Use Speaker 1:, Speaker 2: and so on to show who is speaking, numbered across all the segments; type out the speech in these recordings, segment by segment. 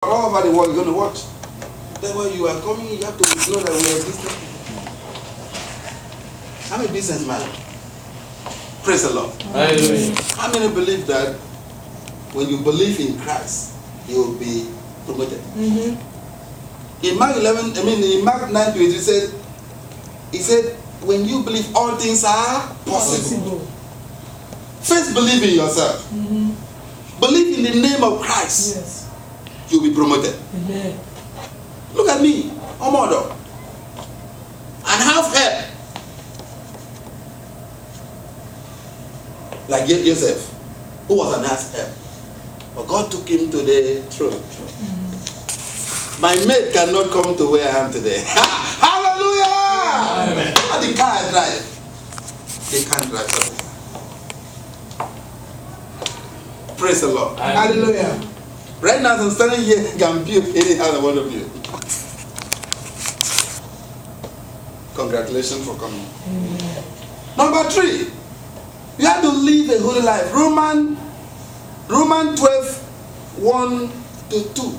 Speaker 1: all over the world, you're going to watch. Then when you are coming, you have to know that we are business. I'm a businessman. Praise the Lord.
Speaker 2: Hallelujah.
Speaker 1: How many believe that when you believe in Christ, you will be promoted?
Speaker 3: Mm-hmm.
Speaker 1: In Mark 9:20, he said, when you believe, all things are possible. First, believe in yourself.
Speaker 3: Mm-hmm.
Speaker 1: Believe in the name of Christ.
Speaker 3: Yes.
Speaker 1: You'll be promoted.
Speaker 3: Amen.
Speaker 1: Look at me, I'm model. And have help. Like Joseph, who was an half help. But God took him to the throne.
Speaker 3: Mm-hmm.
Speaker 1: My mate cannot come to where I am today. Hallelujah!
Speaker 2: Amen.
Speaker 1: And the car I drive, they can't drive. Praise the Lord.
Speaker 3: Hallelujah.
Speaker 1: Right now, as I'm standing here, I can build any other one of you. Congratulations for coming.
Speaker 3: Amen.
Speaker 1: Number 3, you have to live a holy life. Romans 12:1-2.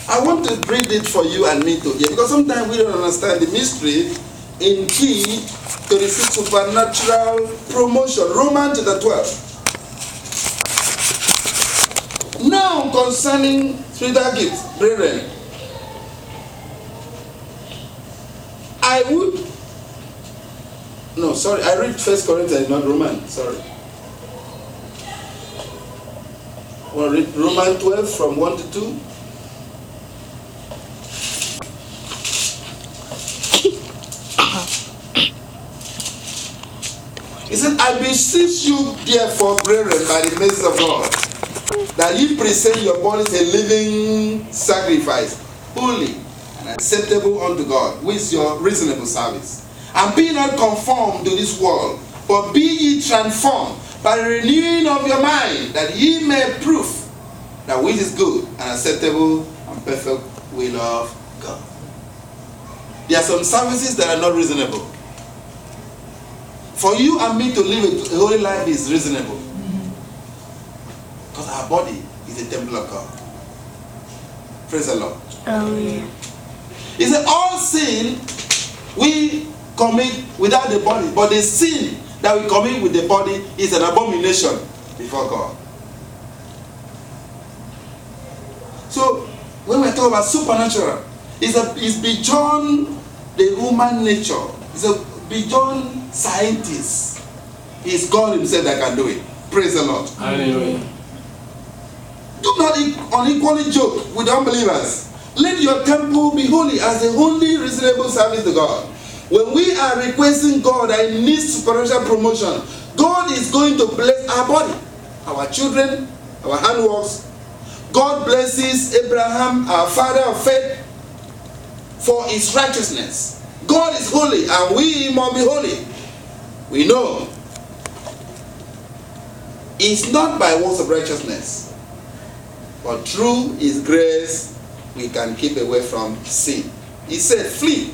Speaker 1: I want to read it for you and me to hear, because sometimes we don't understand the mystery in key to receive supernatural promotion. Romans chapter 12. Now concerning spiritual gifts, brethren, I read 1 Corinthians, not Romans, sorry. I want to read Romans 12 from 1-2. He said, I beseech you, therefore, brethren, by the mercy of God, that ye present your bodies a living sacrifice, holy and acceptable unto God, which is your reasonable service. And be not conformed to this world, but be ye transformed by the renewing of your mind, that ye may prove that which is good and acceptable and perfect will of God. There are some services that are not reasonable. For you and me to live a holy life is reasonable. Because our body is a temple of God. Praise the Lord.
Speaker 3: Hallelujah.
Speaker 1: He said, all sin we commit without the body, but the sin that we commit with the body is an abomination before God. So, when we talk about supernatural, it's beyond the human nature. It's beyond scientists. It's God Himself that can do it. Praise the Lord.
Speaker 2: Hallelujah.
Speaker 1: Do not unequally joke with unbelievers. Let your temple be holy as the only reasonable service to God. When we are requesting God that He needs supernatural promotion, God is going to bless our body, our children, our handworks. God blesses Abraham, our father of faith, for his righteousness. God is holy and we must be holy. We know it's not by works of righteousness, but through His grace we can keep away from sin. He said, flee.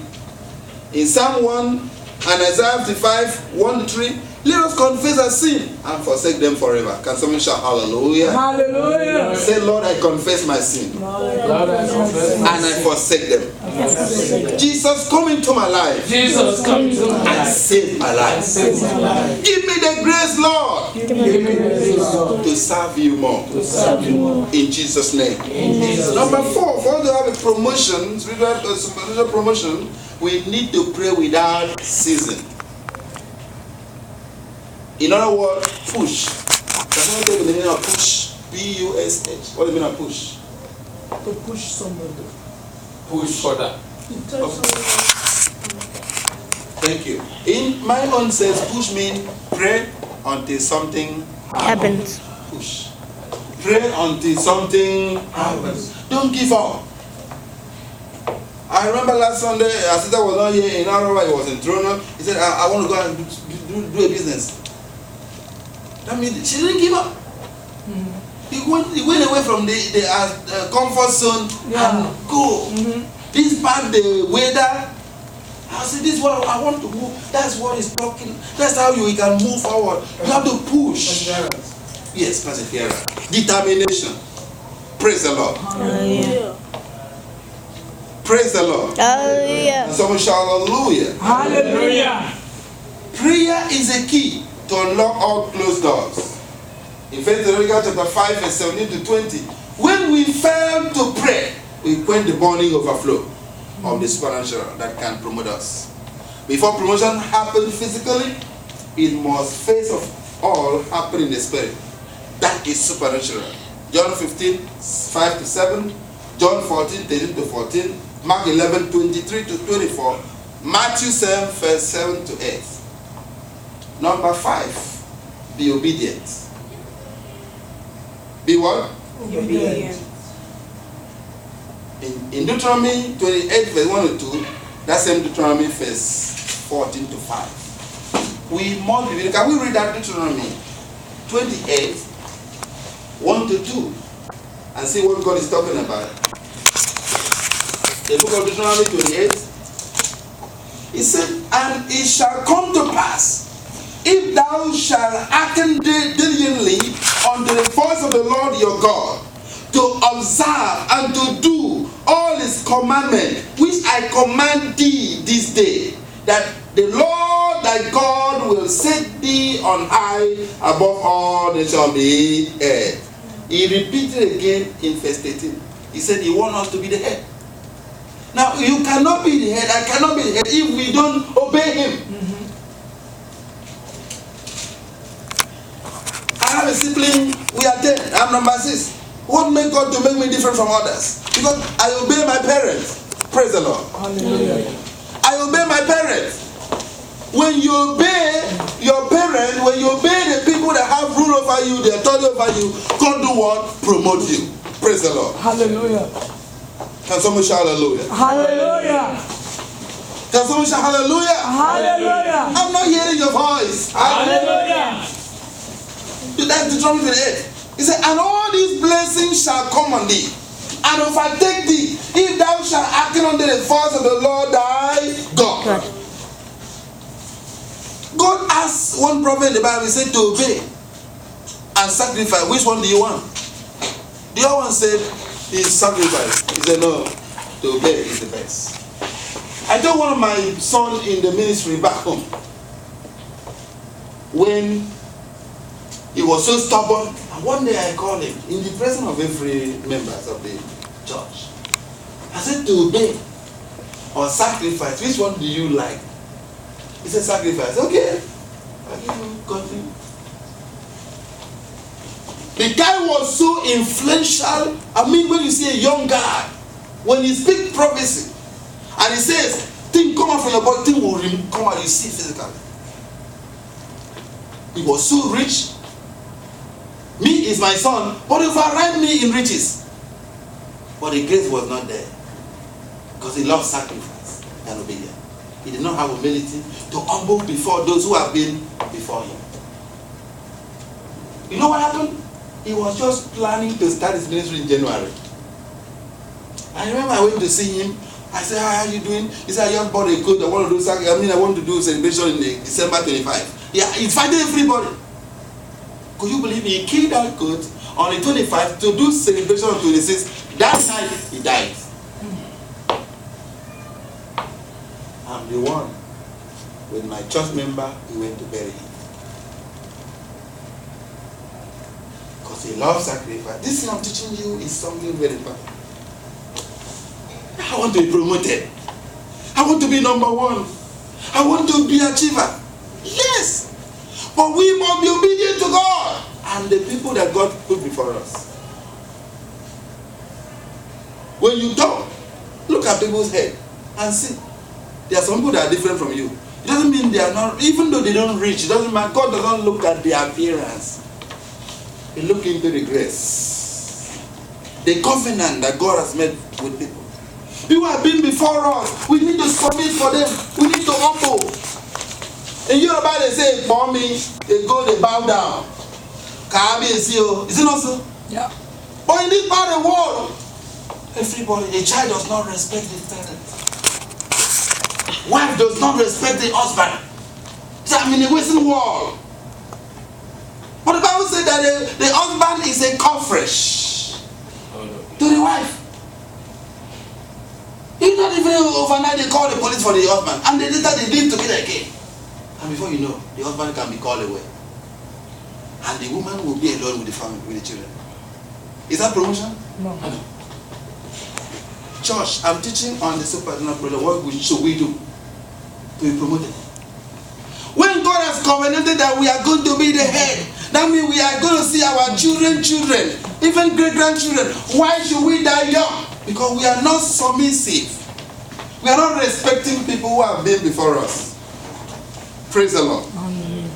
Speaker 1: In Psalm 1 and Isaiah 55, 1-3, let us confess our sin and forsake them forever. Can someone shout hallelujah?
Speaker 3: Hallelujah.
Speaker 1: Say, Lord, I confess my sin
Speaker 2: Lord, I confess
Speaker 1: and I forsake them. Jesus, come into my life
Speaker 2: Jesus, come into my
Speaker 1: and
Speaker 2: life.
Speaker 1: save my life.
Speaker 2: Save my life.
Speaker 1: Give me the grace, Lord,
Speaker 2: Give me the grace, Lord,
Speaker 1: to serve you more.
Speaker 2: to serve you more.
Speaker 1: In Jesus' name.
Speaker 2: In Jesus'
Speaker 1: Number
Speaker 2: name.
Speaker 1: 4, for us to have a promotion, spiritual promotion, we need to pray without ceasing. In other words, push. Can someone tell me the meaning of push? P-U-S-H. What is the meaning of push?
Speaker 3: To push somebody.
Speaker 2: Push further.
Speaker 1: Thank you. In my own says, push means pray until something
Speaker 4: happens.
Speaker 1: Push. Pray until something happens. Don't give up. I remember last Sunday, Asita was not here in Arawa, he was in Toronto. He said, I want to go and do a business. That means she didn't give up. He went away from the comfort zone and go. Despite the weather, I said, this is what I want to move. That's what is talking. That's how you can move forward. You have to push. Yes, perseverance. Determination. Praise the Lord.
Speaker 4: Hallelujah.
Speaker 1: Praise the Lord.
Speaker 4: Hallelujah.
Speaker 1: And someone shout hallelujah.
Speaker 3: Hallelujah.
Speaker 1: Prayer is a key to unlock all closed doors. In 1 Thessalonians chapter 5 verse 17 to 20, when we fail to pray, we quench the burning overflow of the supernatural that can promote us. Before promotion happens physically, it must first of all happen in the spirit. That is supernatural. John 15, 5 to 7, John 14, 13 to 14, Mark 11, 23 to 24, Matthew 7, verse 7 to 8. Number 5, be obedient. Be what?
Speaker 3: Obedient.
Speaker 1: In Deuteronomy 28, verse 1 to 2, that's same Deuteronomy verse 14 to 5. We must be, can we read that Deuteronomy 28, 1 to 2, and see what God is talking about? The book of Deuteronomy 28, he said, and it shall come to pass, if thou shalt hearken diligently unto the voice of the Lord your God, to observe and to do all his commandments, which I command thee this day, that the Lord thy God will set thee on high above all nations on the earth. He repeated again in verse 18. He said he wants us to be the head. Now you cannot be the head, I cannot be the head if we don't obey him. I have a sibling, we are 10, I'm number 6. What made God to make me different from others? Because I obey my parents. Praise the Lord.
Speaker 3: Hallelujah.
Speaker 1: I obey my parents. When you obey your parents, when you obey the people that have rule over you, the authority over you, God do what? Promote you. Praise the Lord.
Speaker 3: Hallelujah.
Speaker 1: Can someone shout hallelujah?
Speaker 3: Hallelujah.
Speaker 1: Can someone shout hallelujah?
Speaker 3: Hallelujah.
Speaker 1: I'm not hearing your voice.
Speaker 3: Hallelujah.
Speaker 1: That's Deuteronomy 28. He said, and all these blessings shall come on thee, and overtake thee, if thou shalt hearken unto the voice of the Lord thy God. God asked one prophet in the Bible, he said, to obey and sacrifice. Which one do you want? The other one said, is sacrifice. He said, no, to obey is the best. I told one of my sons in the ministry back home, when he was so stubborn, and one day I called him in the presence of every member of the church. I said, to obey or sacrifice, which one do you like? He said, sacrifice. Okay, I give you continue. The guy was so influential. I mean, when you see a young guy, when he speaks prophecy, and he says, thing come out from your body, thing will come out, you see physically. He was so rich. Me is my son, but he overran me in riches. But the grace was not there. Because he loved sacrifice and obedience. He did not have humility to humble before those who have been before him. You know what happened? He was just planning to start his ministry in January. I remember I went to see him. I said, how are you doing? He said, I just bought a coat. I want to do I want to do a celebration in December 25. Yeah, he invited everybody. Could you believe me? He killed that coat on the 25th to do celebration on 26th. That night, he died. I'm the one. With my church member, we went to bury him. Because he loves sacrifice. This thing I'm teaching you is something very important. I want to be promoted. I want to be number 1. I want to be achiever. Yes. But we must be obedient to God and the people that God put before us. When you talk, look at people's head and see. There are some people that are different from you. It doesn't mean they are not, even though they don't reach, it doesn't matter. God doesn't look at their appearance. He looks into the grace. The covenant that God has made with people. People have been before us. We need to submit for them. We need to humble. In Yoruba they say, for me, they go, they bow down. Is it not so?
Speaker 3: Yeah.
Speaker 1: But in this part of the world, everybody, a child does not respect his parents. Wife does not respect the husband. I'm in a Western world. But the Bible said that the husband is a coffresh. to the wife. If not even overnight, they call the police for the husband, and then later they live together again. And before you know, the husband can be called away, and the woman will be alone with the family, with the children. Is that promotion?
Speaker 3: No.
Speaker 1: No. Church, I'm teaching on the supernatural prayer. What should we do to be promoted? When God has covenanted that we are going to be the head, that means we are going to see our children, even great-grandchildren. Why should we die young? Because we are not submissive. We are not respecting people who have been before us. Praise the Lord.
Speaker 3: Amen.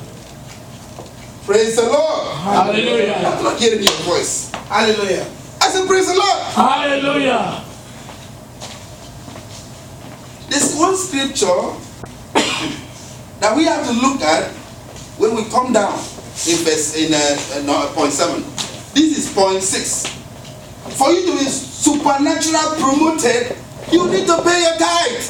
Speaker 1: Praise the Lord.
Speaker 2: Hallelujah.
Speaker 1: I'm not hearing your voice.
Speaker 2: Hallelujah.
Speaker 1: I said, praise the Lord.
Speaker 2: Hallelujah.
Speaker 1: There's one scripture that we have to look at when we come down in point 7. This is point 6. For you to be supernatural promoted, you need to pay your tithe.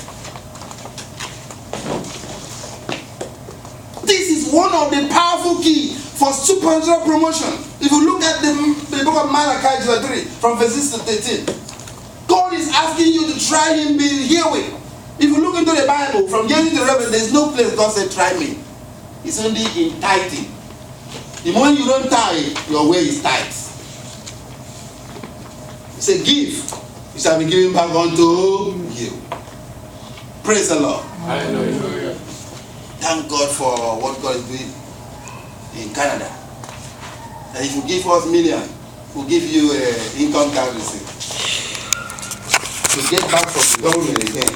Speaker 1: This is one of the powerful keys for supernatural promotion. If you look at the book of Malachi chapter 3, from verses 13, God is asking you to try Him being herein. If you look into the Bible, from Genesis to Revelation, there's no place God said, try me. It's only in tithing. The moment you don't tithe, your way is tight. He said, give, it shall be given back unto you. Praise the Lord.
Speaker 2: Hallelujah.
Speaker 1: Thank God for what God is doing in Canada. And if you give us million, we'll give you an income tax receipt to get back from the government again.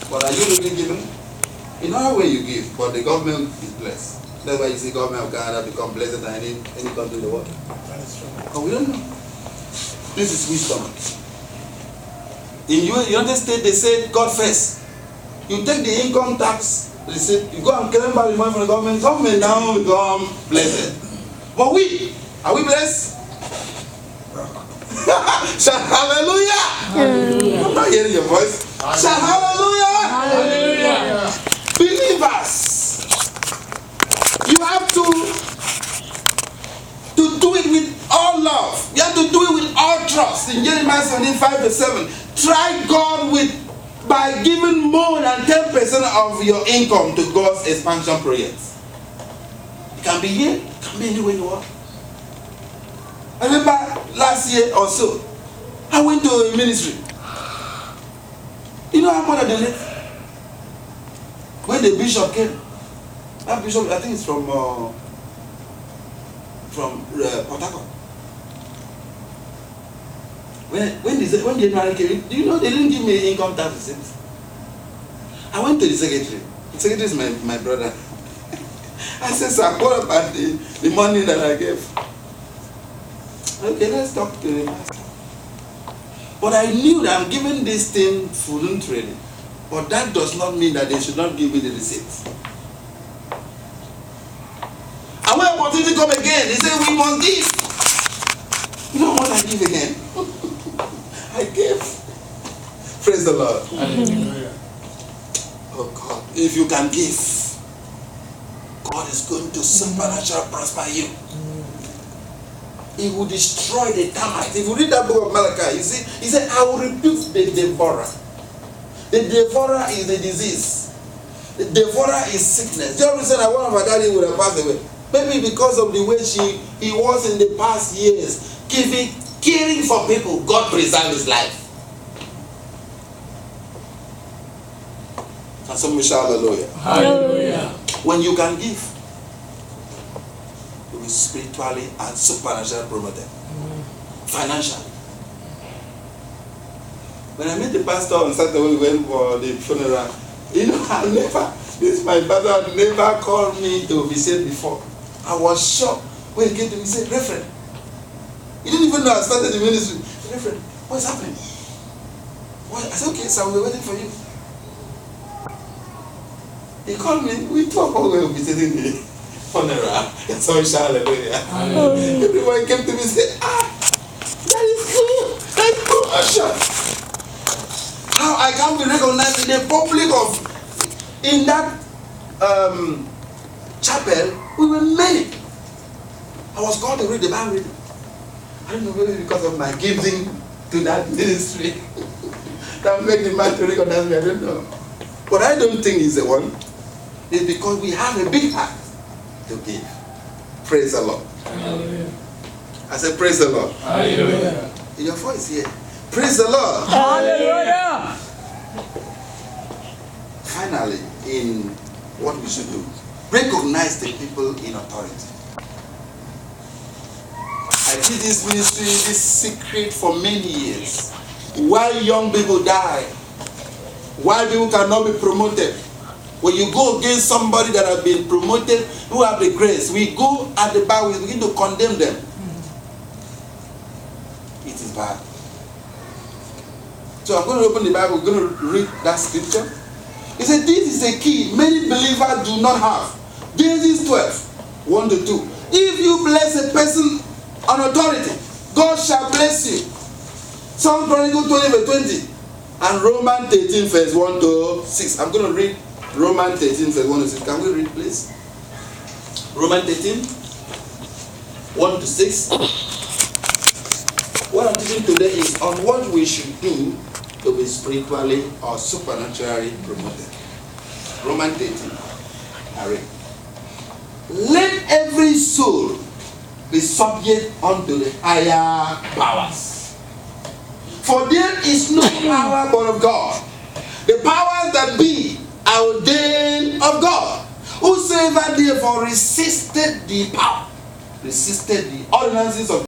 Speaker 1: But are you really giving? In another way you give, but the government is blessed. That's why you see government of Canada become blessed than any country in the world. But we don't know. This is wisdom. In United States, they say God first. You take the income tax receipt, you go and claim back the money from the government. Government now become blessed. But are we blessed? Shout hallelujah!
Speaker 3: Hallelujah.
Speaker 1: I'm not hearing your voice. Shout hallelujah!
Speaker 2: Hallelujah.
Speaker 1: Believers, you have to do it with all love. You have to do it with all trust. In Jeremiah 17:5-7, try God by giving more than 10% of your income to God's expansion projects. It can be here, it can be anywhere in the world. I remember last year or so, I went to a ministry. You know how much I donated? When the bishop came, that bishop, I think it's from Port Harcourt. When the January came, do you know they didn't give me income tax receipt? I went to the secretary. The secretary is my brother. I said, sir, what about the money that I gave? Okay, let's talk to the master. But I knew that I'm giving this thing voluntarily. But that does not mean that they should not give me the receipt. And when opportunity come again, they say we must give. You know what I give again? I gave. Praise the Lord.
Speaker 2: Hallelujah.
Speaker 1: Oh God, if you can give, God is going to supernaturally prosper you. He will destroy the termites. If you read that book of Malachi, you see, he said, I will rebuke the devourer. The devourer is the disease. The devourer is sickness. The only reason that one of our daddy would have passed away, maybe because of the way he was in the past years, caring for people, God preserved his life. And some will shout hallelujah.
Speaker 2: Hallelujah.
Speaker 1: When you can give, you will be spiritually and supernaturally promoted. Financially. When I met the pastor on Saturday, we went for the funeral. You know, my brother never called me to visit before. I was shocked when he came to me and said, Reverend, he didn't even know I started the ministry. Reverend, what's happening? What? I said, okay, so we're waiting for you. He called me, we talked while we were visiting the funeral. So hallelujah.
Speaker 2: Hallelujah.
Speaker 1: Everyone came to me and said, that is cool. That's promotion. How I can be recognized in the public in that chapel, we were many. I was called to read the Bible. I don't know, maybe because of my giving to that ministry that make the man to recognize me. I don't know. But I don't think he's the one. It's because we have a big heart to give. Praise the Lord.
Speaker 2: Hallelujah.
Speaker 1: I said, praise the Lord.
Speaker 2: Hallelujah.
Speaker 1: Your voice here. Praise the Lord.
Speaker 3: Hallelujah.
Speaker 1: Finally, in what we should do, recognize the people in authority. I did this ministry, this secret for many years. Why young people die? Why people cannot be promoted? When you go against somebody that has been promoted, who have the grace, we go at the back, we begin to condemn them. It is bad. So I'm going to open the Bible, we're going to read that scripture. He said, this is a key many believers do not have. Genesis 12, 1 to 2. If you bless a person on authority, God shall bless you. Psalm Chronicles 20 verse 20. And Romans 13 verse 1 to 6. I'm going to read Romans 13 verse 1 to 6. Can we read please? Romans 13, 1 to 6. What I'm teaching today is on what we should do to be spiritually or supernaturally promoted. Romans 13. I read. Let every soul be subject unto the higher powers. For there is no power but of God. The powers that be are ordained of God. Whosoever therefore resisted the power, resisted the ordinances of